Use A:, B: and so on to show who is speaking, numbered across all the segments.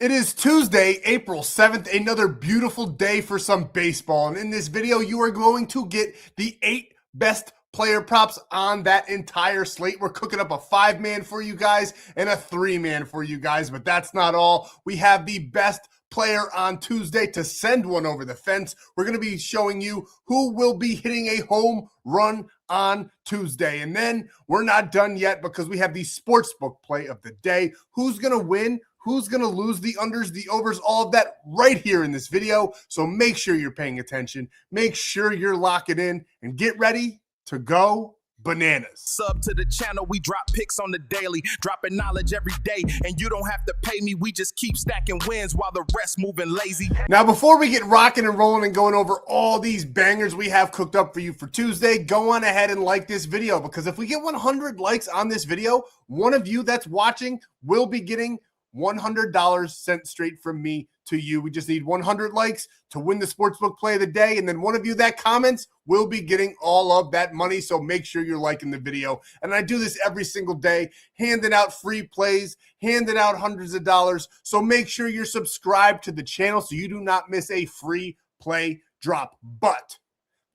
A: It is Tuesday, April 7th, another beautiful day for some baseball. And in this video, you are going to get the 8 best player props on that entire slate. We're cooking up a 5-man for you guys and a 3-man for you guys, but that's not all. We have the best player on Tuesday to send one over the fence. We're going to be showing you who will be hitting a home run on Tuesday. And then we're not done yet because we have the sportsbook play of the day. Who's going to win? Who's going to lose, the unders, the overs, all of that right here in this video. So make sure you're paying attention. Make sure you're locking in and get ready to go bananas.
B: Sub to the channel, we drop picks on the daily, dropping knowledge every day, and you don't have to pay me. We just keep stacking wins while the rest moving lazy.
A: Now, before we get rocking and rolling and going over all these bangers we have cooked up for you for Tuesday, go on ahead and like this video, because if we get 100 likes on this video, one of you that's watching will be getting $100 sent straight from me to you. We just need 100 likes to win the sportsbook play of the day, and then one of you that comments will be getting all of that money. So make sure you're liking the video. And I do this every single day, handing out free plays, handing out hundreds of dollars. So make sure you're subscribed to the channel so you do not miss a free play drop. But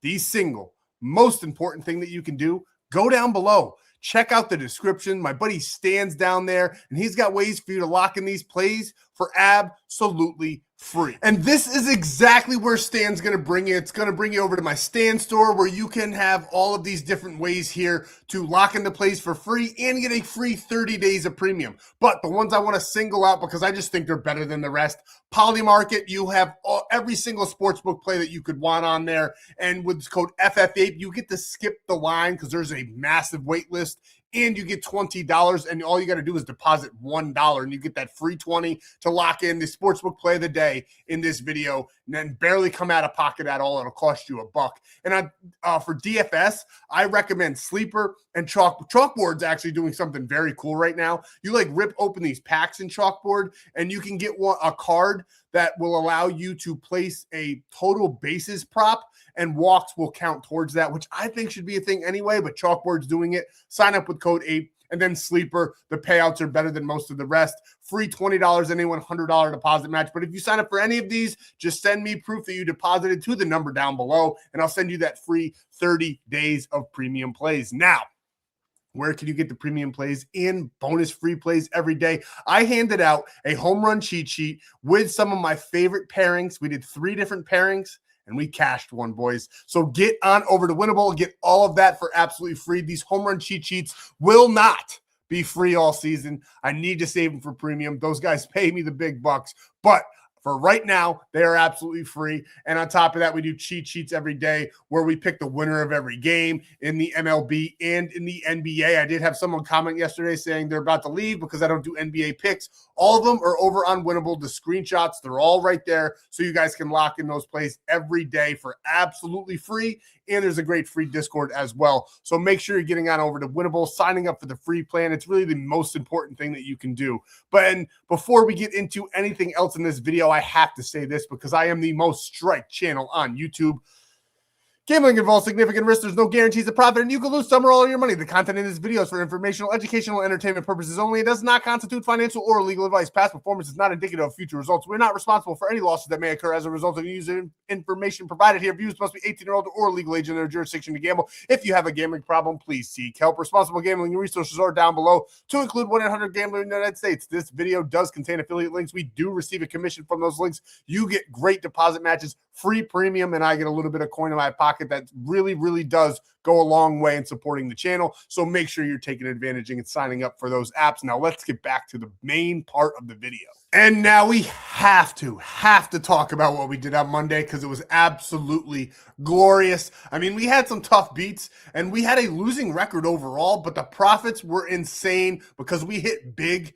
A: the single most important thing that you can do, go down below. Check out the description. My buddy Stan's down there, and he's got ways for you to lock in these plays for absolutely free. And this is exactly where Stan's going to bring you. It's going to bring you over to my Stan.store, where you can have all of these different ways here to lock into plays for free and get a free 30 days of premium. But the ones I want to single out because I just think they're better than the rest, Polymarket, you have every single sportsbook play that you could want on there. And with code FFAPE, you get to skip the line because there's a massive wait list. And you get $20, and all you got to do is deposit $1, and you get that free $20 to lock in the sportsbook play of the day in this video, and then barely come out of pocket at all. It'll cost you $1. And for DFS, I recommend Sleeper and Chalkboard's actually doing something very cool right now. You like rip open these packs in Chalkboard, and you can get a card that will allow you to place a total bases prop, and walks will count towards that, which I think should be a thing anyway, but Chalkboard's doing it. Sign up with code APE, and then Sleeper, the payouts are better than most of the rest. Free $20, anyone $100 deposit match. But if you sign up for any of these, just send me proof that you deposited to the number down below, and I'll send you that free 30 days of premium plays. Now, where can you get the premium plays and bonus free plays every day? I handed out a home run cheat sheet with some of my favorite pairings. We did 3 different pairings, and we cashed one, boys. So get on over to Winible, get all of that for absolutely free. These home run cheat sheets will not be free all season. I need to save them for premium. Those guys pay me the big bucks, but for right now, they are absolutely free. And on top of that, we do cheat sheets every day where we pick the winner of every game in the MLB and in the NBA. I did have someone comment yesterday saying they're about to leave because I don't do NBA picks. All of them are over on Winible. The screenshots, they're all right there. So you guys can lock in those plays every day for absolutely free. And there's a great free Discord as well. So make sure you're getting on over to Winible, signing up for the free plan. It's really the most important thing that you can do. But before we get into anything else in this video, I have to say this because I am the most striked channel on YouTube. Gambling involves significant risk. There's no guarantees of profit, and you can lose some or all of your money. The content in this video is for informational, educational, entertainment purposes only. It does not constitute financial or legal advice. Past performance is not indicative of future results. We're not responsible for any losses that may occur as a result of user information provided here. Views must be 18 or older or legal age in their jurisdiction to gamble. If you have a gambling problem, please seek help. Responsible gambling resources are down below, to include 1-800-GAMBLER in the United States. This video does contain affiliate links. We do receive a commission from those links. You get great deposit matches, free premium, and I get a little bit of coin in my pocket. That really does go a long way in supporting the channel. So make sure you're taking advantage and signing up for those apps. Now let's get back to the main part of the video. And now we have to talk about what we did on Monday because it was absolutely glorious. I mean, we had some tough beats and we had a losing record overall, but the profits were insane because we hit big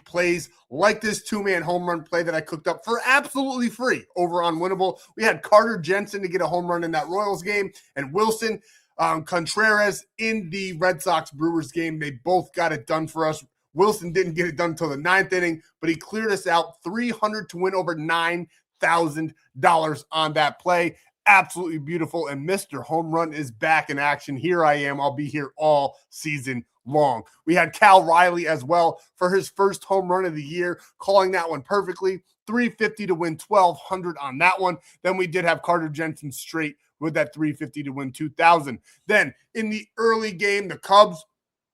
A: plays like this 2-man home run play that I cooked up for absolutely free over on Winible. We had Carter Jensen to get a home run in that Royals game, and Wilson Contreras in the Red Sox Brewers game. They both got it done for us. Wilson didn't get it done until the 9th inning, but he cleared us out 300 to win over $9,000 on that play. Absolutely beautiful. And Mr. Home Run is back in action. Here I am. I'll be here all season long. We had Cal Riley as well for his first home run of the year, calling that one perfectly. 350 to win 1,200 on that one. Then we did have Carter Jensen straight with that 350 to win 2,000. Then in the early game, the Cubs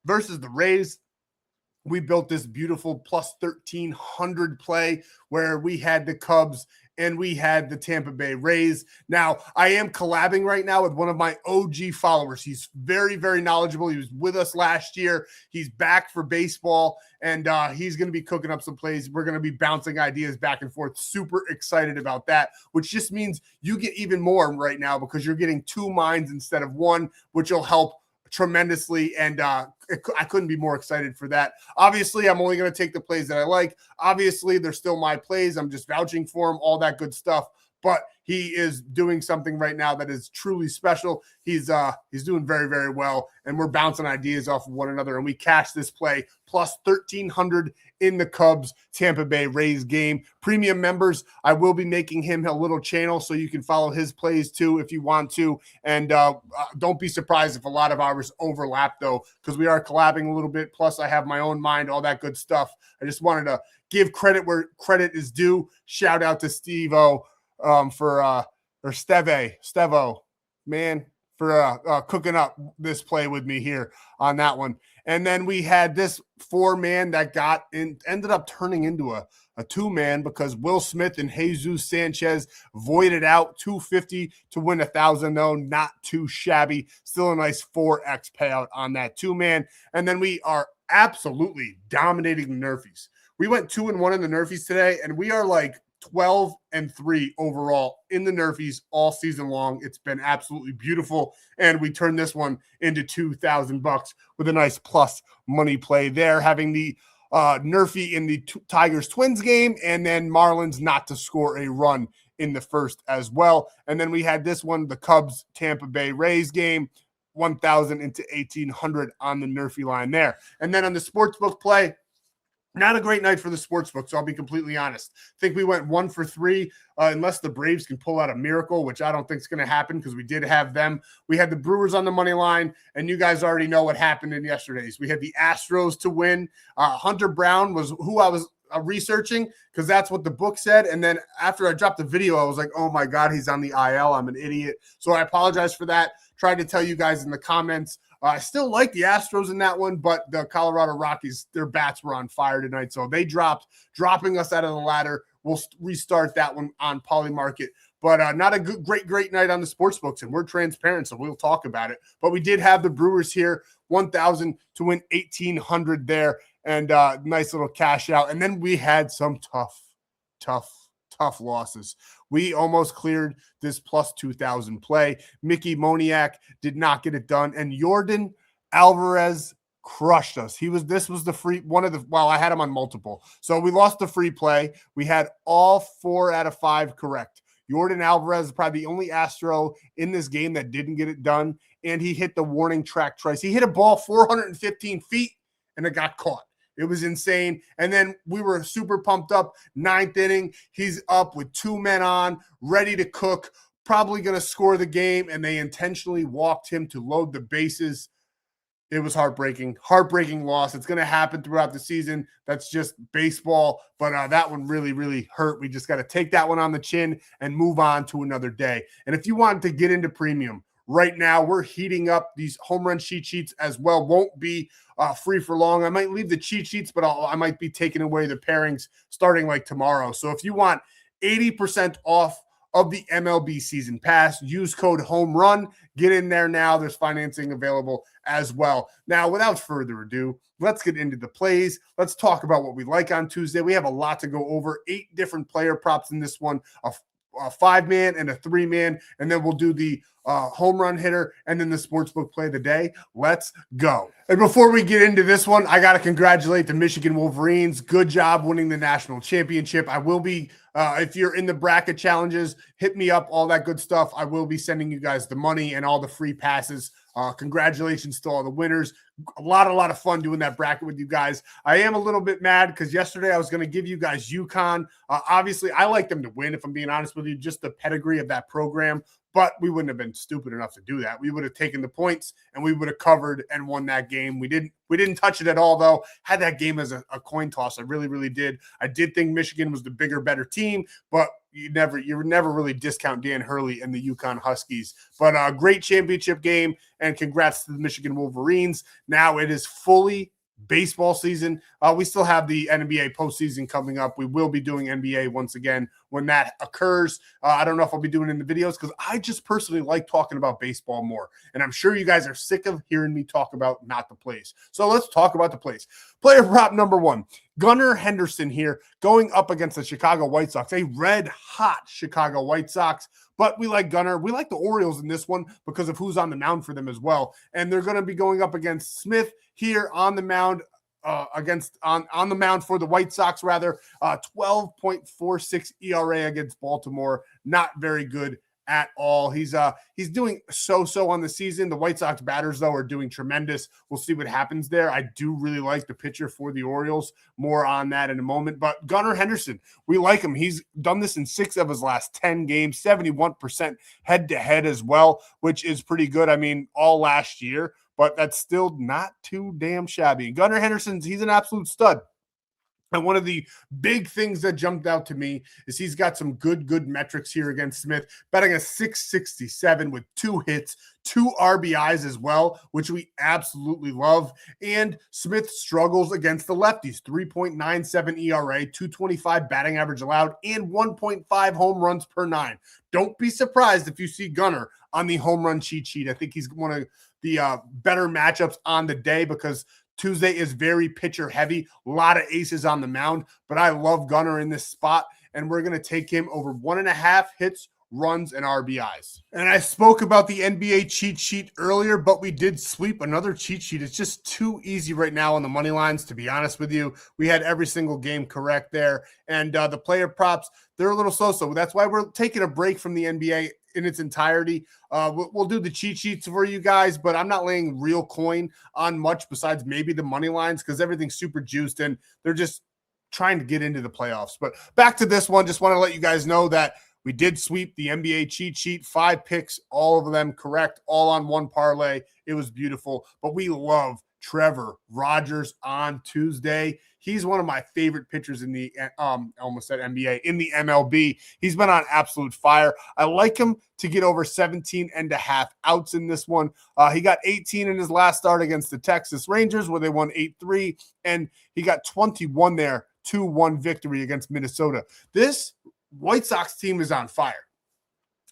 A: versus the Rays, we built this beautiful plus 1,300 play where we had the Cubs and we had the Tampa Bay Rays. Now, I am collabing right now with one of my OG followers. He's very, very knowledgeable. He was with us last year. He's back for baseball, and he's going to be cooking up some plays. We're going to be bouncing ideas back and forth. Super excited about that, which just means you get even more right now because you're getting 2 minds instead of 1, which will help tremendously, and I couldn't be more excited for that. Obviously, I'm only going to take the plays that I like. Obviously, they're still my plays. I'm just vouching for him, all that good stuff. But he is doing something right now that is truly special. He's doing very, very well, and we're bouncing ideas off of one another, and we cashed this play plus 1,300 in the Cubs Tampa Bay Rays game. Premium members, I will be making him a little channel so you can follow his plays too if you want to, and don't be surprised if a lot of ours overlap though, because we are collabing a little bit. Plus, I have my own mind, all that good stuff. I just wanted to give credit where credit is due. Shout out to Steve-O. For Stevo, man, for cooking up this play with me here on that one. And then we had this 4-man that ended up turning into a 2-man because Will Smith and Jesus Sanchez voided out 250 to win 1,000 though. Not too shabby. Still a nice 4x payout on that 2-man. And then we are absolutely dominating the Nerfies. We went 2-1 in the Nerfies today, and we are like 12-3 overall in the Nerfies all season long. It's been absolutely beautiful, and we turned this one into $2,000 with a nice plus money play there, having the Nerfie in the Tigers Twins game, and then Marlins not to score a run in the first as well. And then we had this one, the Cubs Tampa Bay Rays game, 1,000 into 1,800 on the Nerfie line there. And then on the sportsbook play, not a great night for the sportsbook, so I'll be completely honest. I think we went 1 for 3, unless the Braves can pull out a miracle, which I don't think is going to happen because we did have them. We had the Brewers on the money line, and you guys already know what happened in yesterday's. We had the Astros to win. Hunter Brown was who I was researching because that's what the book said. And then after I dropped the video, I was like, oh my God, he's on the IL. I'm an idiot. So I apologize for that. Tried to tell you guys in the comments. I still like the Astros in that one, but the Colorado Rockies, their bats were on fire tonight. So they dropping us out of the ladder. We'll restart that one on Polymarket. But not a great night on the sports books, and we're transparent, so we'll talk about it. But we did have the Brewers here, 1,000 to win 1,800 there, and nice little cash out. And then we had some tough losses. We almost cleared this plus 2,000 play. Mickey Moniak did not get it done, and Jordan Alvarez crushed us. This was the free one of the. Well, I had him on multiple, so we lost the free play. We had all 4 out of 5 correct. Jordan Alvarez is probably the only Astro in this game that didn't get it done, and he hit the warning track twice. He hit a ball 415 feet, and it got caught. It was insane. And then we were super pumped up. 9th inning, he's up with 2 men on, ready to cook, probably going to score the game, and they intentionally walked him to load the bases. It was heartbreaking loss. It's going to happen throughout the season. That's just baseball. But that one really, really hurt. We just got to take that one on the chin and move on to another day. And if you want to get into premium, right now, we're heating up these home run cheat sheets as well. Won't be free for long. I might leave the cheat sheets, but I might be taking away the pairings starting like tomorrow. So if you want 80% off of the MLB season pass, use code HOMERUN. Get in there now. There's financing available as well. Now, without further ado, let's get into the plays. Let's talk about what we like on Tuesday. We have a lot to go over. 8 different player props in this one, a 5-man and a 3-man, and then we'll do the home run hitter and then the sportsbook play of the day. Let's go. And before we get into this one, I got to congratulate the Michigan Wolverines. Good job winning the national championship. I will be, if you're in the bracket challenges, hit me up, all that good stuff. I will be sending you guys the money and all the free passes. Congratulations to all the winners. A lot of fun doing that bracket with you guys. I am a little bit mad because yesterday I was going to give you guys UConn. Obviously, I like them to win, if I'm being honest with you, just the pedigree of that program. but we wouldn't have been stupid enough to do that. We would have taken the points and we would have covered and won that game. We didn't touch it at all, though. Had that game as a coin toss. I really, really did. I did think Michigan was the bigger, better team, but you never really discount Dan Hurley and the UConn Huskies. But a great championship game, and congrats to the Michigan Wolverines. Now it is fully baseball season. We still have the NBA postseason coming up. We will be doing NBA once again when that occurs. I don't know if I'll be doing it in the videos because I just personally like talking about baseball more. And I'm sure you guys are sick of hearing me talk about not the plays. So let's talk about the plays. Player prop number 1, Gunnar Henderson here going up against the Chicago White Sox, a red-hot Chicago White Sox. But we like Gunnar. We like the Orioles in this one because of who's on the mound for them as well. And they're going to be going up against Smith here on the mound, on the mound for the White Sox, rather. 12.46 ERA against Baltimore. Not very good at all. He's doing so on the season. The White Sox batters, though, are doing tremendous. We'll see what happens there. I do really like the pitcher for the Orioles. More on that in a moment. But Gunnar Henderson, we like him. He's done this in 6 of his last 10 games, 71% head-to-head as well, which is pretty good. I mean, all last year, but that's still not too damn shabby. Gunnar Henderson's, he's an absolute stud. And one of the big things that jumped out to me is he's got some good metrics here against Smith, batting a .667 with 2 hits, 2 RBIs as well, which we absolutely love. And Smith struggles against the lefties, 3.97 ERA, 225 batting average allowed, and 1.5 home runs per 9. Don't be surprised if you see Gunnar on the home run cheat sheet. I think he's one of the better matchups on the day because Tuesday is very pitcher heavy, a lot of aces on the mound, but I love Gunnar in this spot, and we're going to take him over 1.5 hits, runs, and RBIs. And I spoke about the NBA cheat sheet earlier, but we did sweep another cheat sheet. It's just too easy right now on the money lines, to be honest with you. We had every single game correct there, and the player props, they're a little so-so. That's why we're taking a break from the NBA in its entirety. We'll do the cheat sheets for you guys, but I'm not laying real coin on much besides maybe the money lines because everything's super juiced and they're just trying to get into the playoffs. But back to this one, just want to let you guys know that we did sweep the NBA cheat sheet, 5 picks, all of them correct, all on one parlay. It was beautiful, but we love Trevor Rogers on Tuesday. He's one of my favorite pitchers in the almost said NBA, in the MLB. He's been on absolute fire. I like him to get over 17.5 outs in this one. He got 18 in his last start against the Texas Rangers where they won 8-3, and he got 21 there, 2-1 victory against Minnesota. This White Sox team is on fire.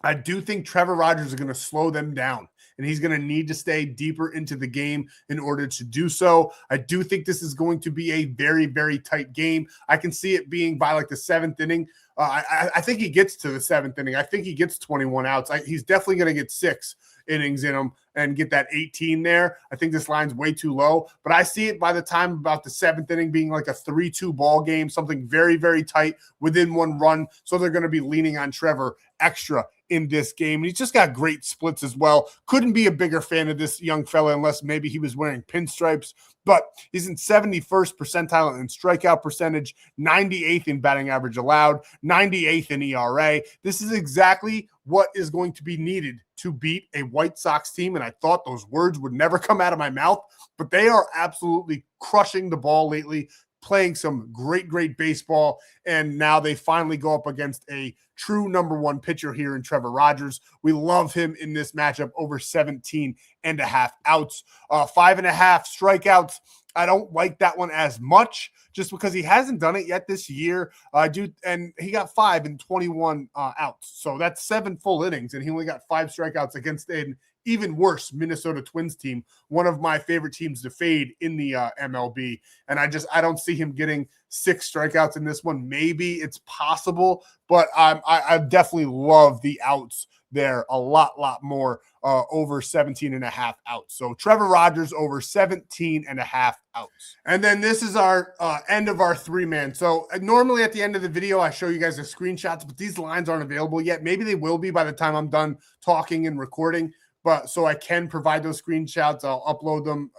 A: I do think Trevor Rogers is going to slow them down, and he's going to need to stay deeper into the game in order to do so. I do think this is going to be a very, very tight game. I can see it being by like the 7th inning. I think he gets to the 7th inning. I think he gets 21 outs. He's definitely going to get 6 innings in him and get that 18 there. I think this line's way too low, but I see it by the time about the 7th inning being like a 3-2 ball game, something very, very tight within 1 run. So they're going to be leaning on Trevor extra in this game. And he's just got great splits as well. Couldn't be a bigger fan of this young fella unless maybe he was wearing pinstripes, but he's in 71st percentile in strikeout percentage, 98th in batting average allowed, 98th in ERA. This is exactly what is going to be needed to beat a White Sox team. And I thought those words would never come out of my mouth, but they are absolutely crushing the ball lately, playing some great baseball. And now they finally go up against a true number 1 pitcher here in Trevor Rogers. We love him in this matchup over 17.5 outs, 5.5 strikeouts. I don't like that one as much just because he hasn't done it yet this year. And he got 5 in 21 outs. So that's 7 full innings, and he only got 5 strikeouts against an even worse Minnesota Twins team, one of my favorite teams to fade in the MLB. And I don't see him getting 6 strikeouts in this one. Maybe it's possible, but I definitely love the outs there a lot more, over 17.5 outs. So Trevor Rogers over 17.5 outs. And then this is our end of our 3-man. So normally at the end of the video, I show you guys the screenshots, but these lines aren't available yet. Maybe they will be by the time I'm done talking and recording. But so I can provide those screenshots. I'll upload them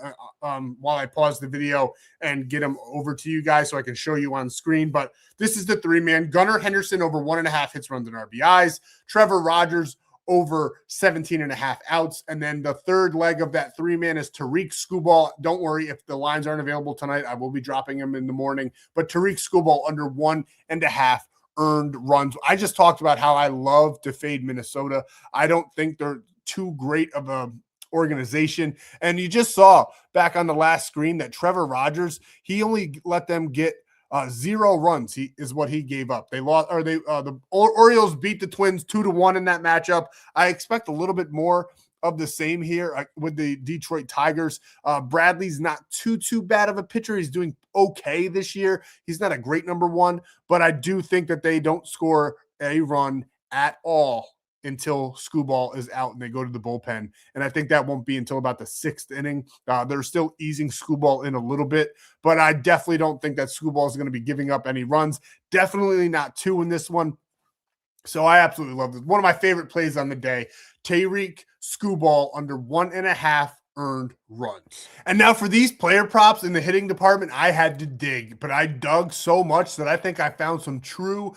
A: while I pause the video and get them over to you guys so I can show you on screen. But this is the 3-man. Gunnar Henderson over 1.5 hits, runs, and RBIs. Trevor Rogers over 17.5 outs. And then the third leg of that 3-man is Tariq Skubal. Don't worry, if the lines aren't available tonight, I will be dropping him in the morning. But Tariq Skubal under 1.5 earned runs. I just talked about how I love to fade Minnesota. I don't think they're too great of a organization. And you just saw back on the last screen that Trevor Rogers, he only let them get 0 runs. He is what he gave up. They lost, or the Orioles beat the Twins 2-1 in that matchup. I expect a little bit more of the same here with the Detroit Tigers. Bradley's not too bad of a pitcher. He's doing okay this year. He's not a great number 1, but I do think that they don't score a run at all until Skubal is out and they go to the bullpen. And I think that won't be until about the 6th inning. They're still easing Skubal in a little bit, but I definitely don't think that Skubal is going to be giving up any runs. Definitely not 2 in this one. So I absolutely love this. One of my favorite plays on the day, Tariq Skubal under 1.5 earned runs. And now for these player props in the hitting department, I had to dig, but I dug so much that I think I found some true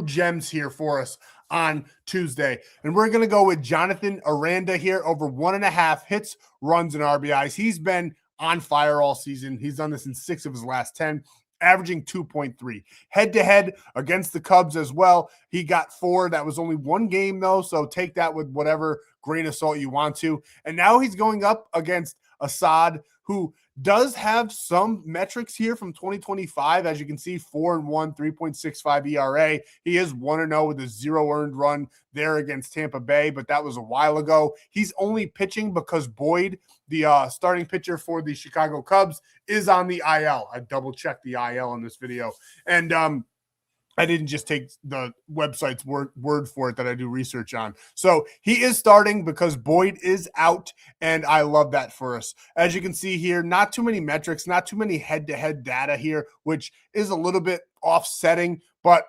A: gems here for us on Tuesday. And we're going to go with Jonathan Aranda here over 1.5 hits, runs, and RBIs. He's been on fire all season. He's done this in 6 of his last 10, averaging 2.3. Head-to-head against the Cubs as well. He got 4. That was only 1 game, though, so take that with whatever grain of salt you want to. And now he's going up against Assad, who does have some metrics here from 2025. As you can see, 4-1, 3.65 ERA. He is 1-0 with a 0 earned run there against Tampa Bay, but that was a while ago. He's only pitching because Boyd, the starting pitcher for the Chicago Cubs, is on the IL. I double-checked the IL in this video. And I didn't just take the website's word for it that I do research on. So he is starting because Boyd is out, and I love that for us. As you can see here, not too many metrics, not too many head-to-head data here, which is a little bit offsetting, but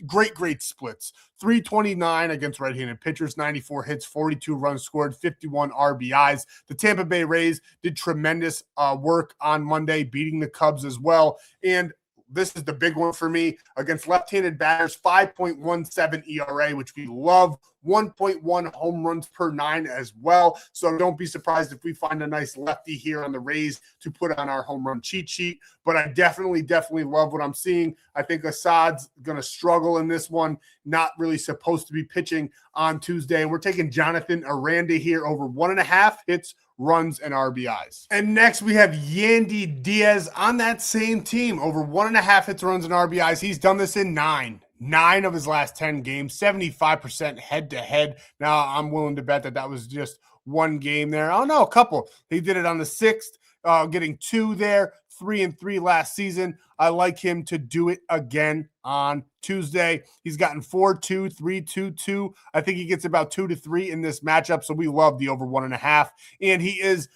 A: great splits. 329 against right-handed pitchers, 94 hits, 42 runs scored, 51 RBIs. The Tampa Bay Rays did tremendous work on Monday, beating the Cubs as well. And this is the big one for me against left-handed batters, 5.17 ERA, which we love, 1.1 home runs per 9 as well. So don't be surprised if we find a nice lefty here on the Rays to put on our home run cheat sheet. But I definitely love what I'm seeing. I think Assad's going to struggle in this one, not really supposed to be pitching on Tuesday. We're taking Jonathan Aranda here over 1.5 hits, runs, and RBIs. And next we have Yandy Diaz on that same team, over 1.5 hits, runs, and RBIs. He's done this in 9 of his last 10 games, 75% head-to-head. Now, I'm willing to bet that was just 1 game there. Oh, no, a couple. He did it on the 6th, getting 2 there, 3-3 last season. I like him to do it again on Tuesday. He's gotten 4-2, 3-2-2. I think he gets about 2 to 3 in this matchup, so we love the over 1.5. And he is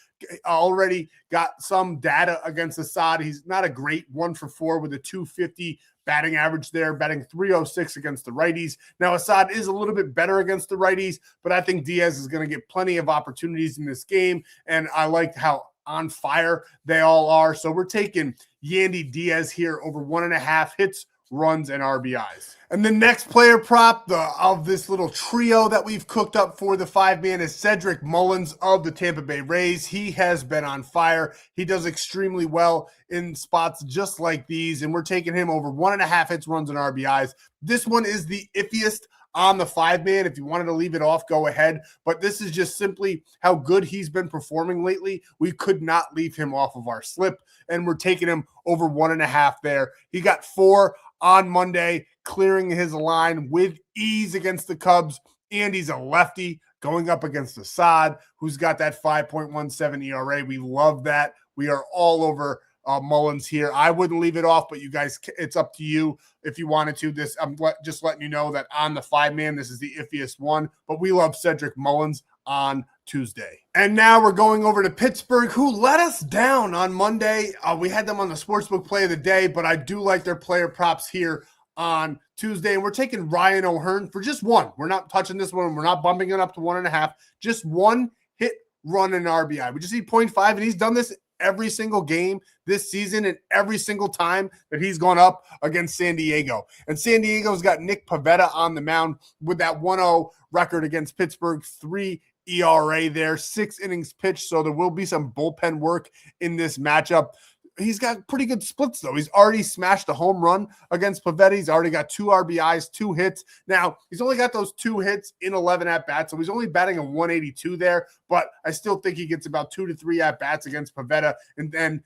A: already got some data against Assad. He's not a great 1 for 4 with a 250 batting average there, batting 306 against the righties. Now, Assad is a little bit better against the righties, but I think Diaz is going to get plenty of opportunities in this game, and I like how on fire they all are. So we're taking Yandy Diaz here over 1.5 hits, runs, and RBIs. And the next player prop of this little trio that we've cooked up for the 5-man is Cedric Mullins of the Tampa Bay Rays. He has been on fire. He does extremely well in spots just like these, and we're taking him over 1.5 hits, runs, and RBIs. This one is the iffiest on the 5-man. If you wanted to leave it off, go ahead. But this is just simply how good he's been performing lately. We could not leave him off of our slip, and we're taking him over 1.5 there. He got 4 on Monday, clearing his line with ease against the Cubs, and he's a lefty going up against Assad, who's got that 5.17 ERA. We love that. We are all over Mullins here. I wouldn't leave it off, but you guys, it's up to you if you wanted to. This, I'm just letting you know that on the 5-man, this is the iffiest one, but we love Cedric Mullins on Tuesday. And now we're going over to Pittsburgh, who let us down on Monday. We had them on the Sportsbook Play of the Day, but I do like their player props here on Tuesday. And we're taking Ryan O'Hearn for just 1. We're not touching this one. We're not bumping it up to 1.5. Just 1 hit, run, and RBI. We just need 0.5, and he's done this every single game this season and every single time that he's gone up against San Diego. And San Diego's got Nick Pivetta on the mound with that 1-0 record against Pittsburgh, 3 ERA there, 6 innings pitched, so there will be some bullpen work in this matchup. He's got pretty good splits, though. He's already smashed a home run against Pivetta. He's already got 2 RBIs, 2 hits. Now, he's only got those 2 hits in 11 at-bats, so he's only batting a 182 there, but I still think he gets about 2 to 3 at-bats against Pivetta, and then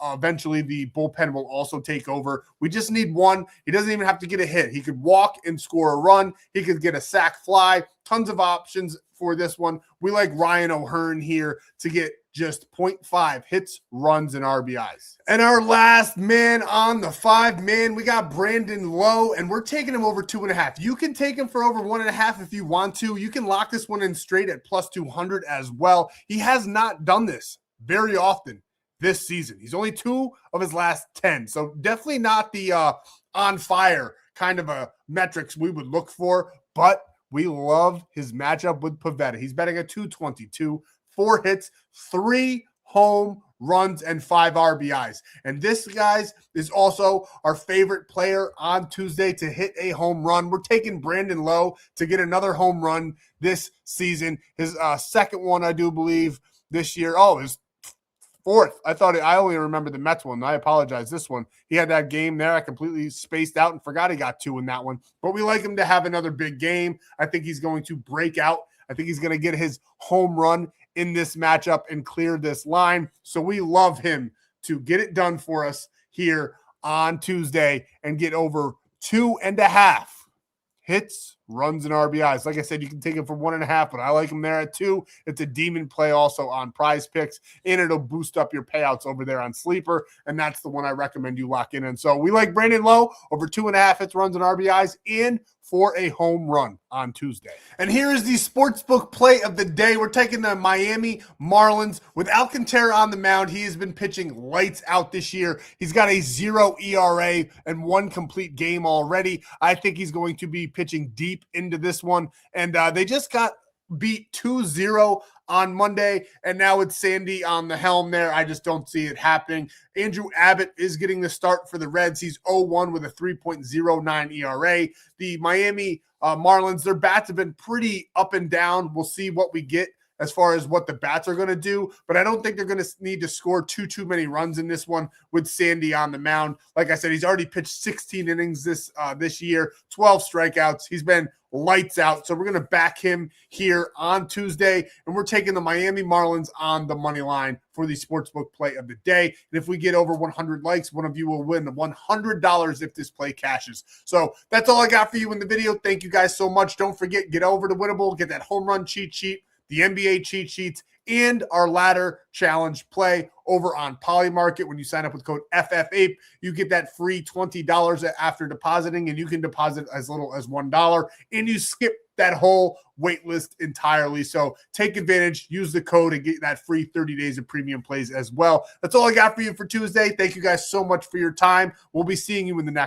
A: eventually the bullpen will also take over. We just need one. He doesn't even have to get a hit. He could walk and score a run. He could get a sac fly. Tons of options for this one. We like Ryan O'Hearn here to get just 0.5 hits, runs, and RBIs. And our last man on the 5-man, we got Brandon Lowe, and we're taking him over 2.5. You can take him for over 1.5 if you want to. You can lock this one in straight at plus 200 as well. He has not done this very often this season. He's only 2 of his last 10. So definitely not the on fire kind of a metrics we would look for, but we love his matchup with Pivetta. He's betting a 222, 4 hits, 3 home runs, and 5 RBIs. And this, guys, is also our favorite player on Tuesday to hit a home run. We're taking Brandon Lowe to get another home run this season. His second one, I do believe, this year. Oh, his 4th. I only remember the Mets one. I apologize. This one, he had that game there. I completely spaced out and forgot he got 2 in that one. But we like him to have another big game. I think he's going to break out. I think he's going to get his home run in this matchup and clear this line. So we love him to get it done for us here on Tuesday and get over 2.5 hits, runs, and RBIs. Like I said, you can take him for 1.5, but I like him there at 2. It's a demon play also on Prizepicks, and it'll boost up your payouts over there on Sleeper, and that's the one I recommend you lock in. And so we like Brandon Lowe over 2.5 hits, runs, and RBIs in for a home run on Tuesday. And here is the sportsbook play of the day. We're taking the Miami Marlins with Alcantara on the mound. He has been pitching lights out this year. He's got a 0 ERA and 1 complete game already. I think he's going to be pitching deep into this one. And they just got beat 2-0 on Monday, and now it's Sandy on the helm there. I just don't see it happening. Andrew Abbott is getting the start for the Reds. He's 0-1 with a 3.09 ERA. The Miami Marlins, their bats have been pretty up and down. We'll see what we get as far as what the bats are going to do, but I don't think they're going to need to score too many runs in this one with Sandy on the mound. Like I said, he's already pitched 16 innings this year, 12 strikeouts. He's been lights out. So we're going to back him here on Tuesday, and we're taking the Miami Marlins on the money line for the sportsbook play of the day. And if we get over 100 likes, one of you will win $100 if this play cashes. So that's all I got for you in the video. Thank you guys so much. Don't forget, get over to Winible, get that home run cheat sheet, the NBA cheat sheets, and our ladder challenge play over on Polymarket. When you sign up with code FFAPE, you get that free $20 after depositing, and you can deposit as little as $1, and you skip that whole wait list entirely. So take advantage, use the code, and get that free 30 days of premium plays as well. That's all I got for you for Tuesday. Thank you guys so much for your time. We'll be seeing you in the next